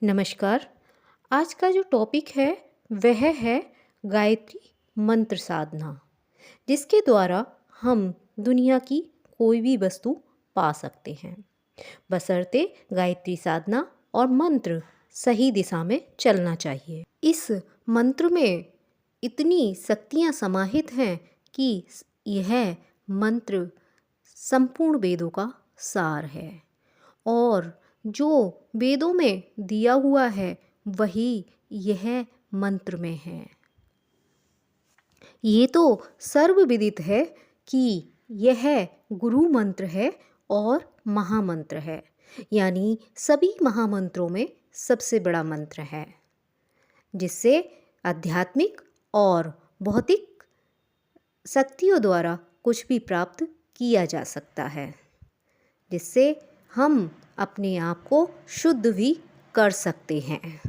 नमस्कार। आज का जो टॉपिक है वह है गायत्री मंत्र साधना, जिसके द्वारा हम दुनिया की कोई भी वस्तु पा सकते हैं, बशर्ते गायत्री साधना और मंत्र सही दिशा में चलना चाहिए। इस मंत्र में इतनी शक्तियाँ समाहित हैं कि यह मंत्र संपूर्ण वेदों का सार है और जो वेदों में दिया हुआ है वही यह मंत्र में है। ये तो सर्वविदित है कि यह गुरु मंत्र है और महामंत्र है, यानी सभी महामंत्रों में सबसे बड़ा मंत्र है, जिससे आध्यात्मिक और भौतिक शक्तियों द्वारा कुछ भी प्राप्त किया जा सकता है, जिससे हम अपने आप को शुद्ध भी कर सकते हैं।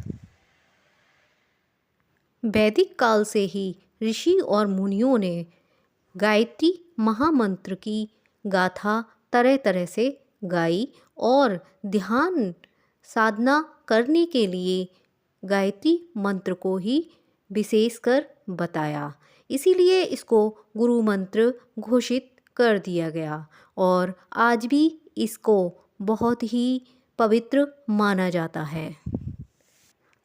वैदिक काल से ही ऋषि और मुनियों ने गायत्री महामंत्र की गाथा तरह तरह से गाई और ध्यान साधना करने के लिए गायत्री मंत्र को ही विशेषकर बताया। इसीलिए इसको गुरु मंत्र घोषित कर दिया गया और आज भी इसको बहुत ही पवित्र माना जाता है।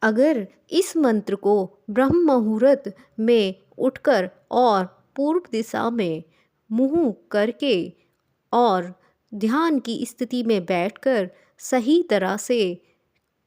अगर इस मंत्र को ब्रह्म मुहूर्त में उठकर और पूर्व दिशा में मुंह करके और ध्यान की स्थिति में बैठकर सही तरह से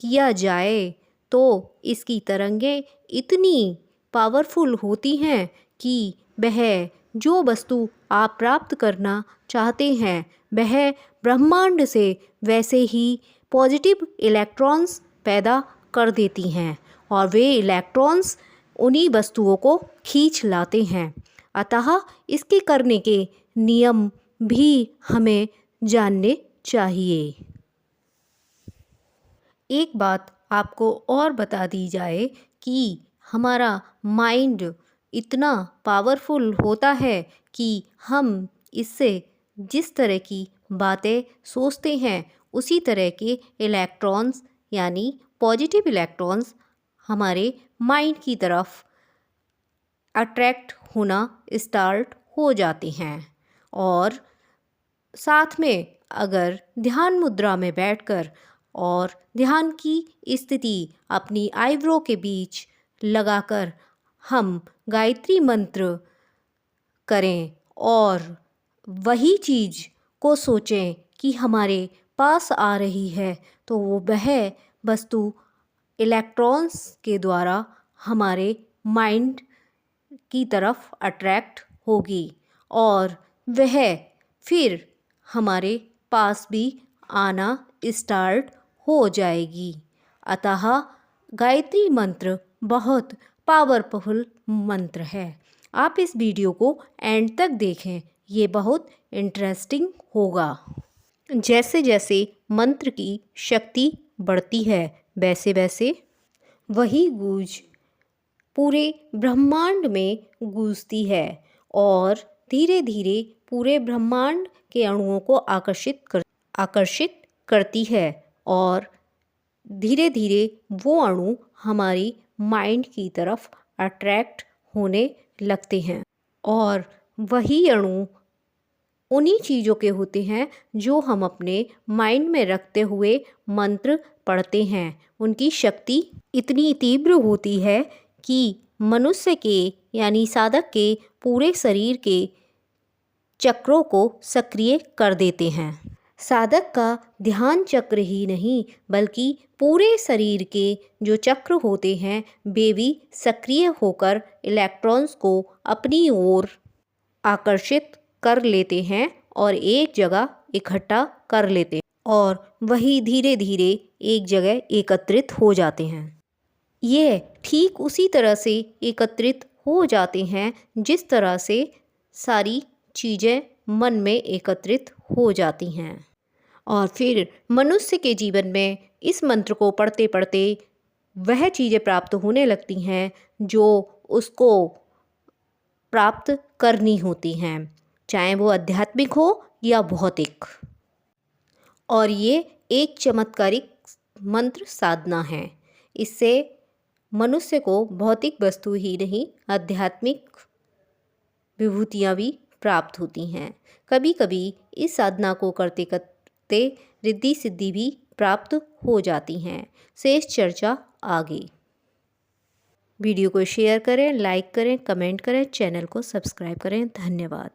किया जाए तो इसकी तरंगें इतनी पावरफुल होती हैं कि वह जो वस्तु आप प्राप्त करना चाहते हैं वह ब्रह्मांड से वैसे ही पॉजिटिव इलेक्ट्रॉन्स पैदा कर देती हैं और वे इलेक्ट्रॉन्स उन्हीं वस्तुओं को खींच लाते हैं। अतः इसके करने के नियम भी हमें जानने चाहिए। एक बात आपको और बता दी जाए कि हमारा माइंड इतना पावरफुल होता है कि हम इससे जिस तरह की बातें सोचते हैं उसी तरह के इलेक्ट्रॉन्स यानी पॉजिटिव इलेक्ट्रॉन्स हमारे माइंड की तरफ अट्रैक्ट होना स्टार्ट हो जाते हैं। और साथ में अगर ध्यान मुद्रा में बैठकर और ध्यान की स्थिति अपनी आईब्रो के बीच लगाकर हम गायत्री मंत्र करें और वही चीज़ को सोचें कि हमारे पास आ रही है तो वह वस्तु इलेक्ट्रॉन्स के द्वारा हमारे माइंड की तरफ अट्रैक्ट होगी और वह फिर हमारे पास भी आना स्टार्ट हो जाएगी। अतः गायत्री मंत्र बहुत पावरफुल मंत्र है। आप इस वीडियो को एंड तक देखें, ये बहुत इंटरेस्टिंग होगा। जैसे जैसे मंत्र की शक्ति बढ़ती है वैसे वैसे वही गूंज पूरे ब्रह्मांड में गूंजती है और धीरे धीरे पूरे ब्रह्मांड के अणुओं को आकर्षित करती है और धीरे धीरे वो अणु हमारी माइंड की तरफ अट्रैक्ट होने लगते हैं और वही अणु उन्हीं चीज़ों के होते हैं जो हम अपने माइंड में रखते हुए मंत्र पढ़ते हैं। उनकी शक्ति इतनी तीव्र होती है कि मनुष्य के यानी साधक के पूरे शरीर के चक्रों को सक्रिय कर देते हैं। साधक का ध्यान चक्र ही नहीं बल्कि पूरे शरीर के जो चक्र होते हैं वे भी सक्रिय होकर इलेक्ट्रॉन्स को अपनी ओर आकर्षित कर लेते हैं और एक जगह इकट्ठा कर लेते हैं और वही धीरे धीरे एक जगह एकत्रित हो जाते हैं। ये ठीक उसी तरह से एकत्रित हो जाते हैं जिस तरह से सारी चीज़ें मन में एकत्रित हो जाती हैं और फिर मनुष्य के जीवन में इस मंत्र को पढ़ते पढ़ते वह चीज़ें प्राप्त होने लगती हैं जो उसको प्राप्त करनी होती हैं, चाहे वो आध्यात्मिक हो या भौतिक। और ये एक चमत्कारिक मंत्र साधना है। इससे मनुष्य को भौतिक वस्तु ही नहीं, आध्यात्मिक विभूतियाँ भी प्राप्त होती हैं। कभी कभी इस साधना को करते करते रिद्धि सिद्धि भी प्राप्त हो जाती हैं। शेष चर्चा आगे। वीडियो को शेयर करें, लाइक करें, कमेंट करें, चैनल को सब्सक्राइब करें। धन्यवाद।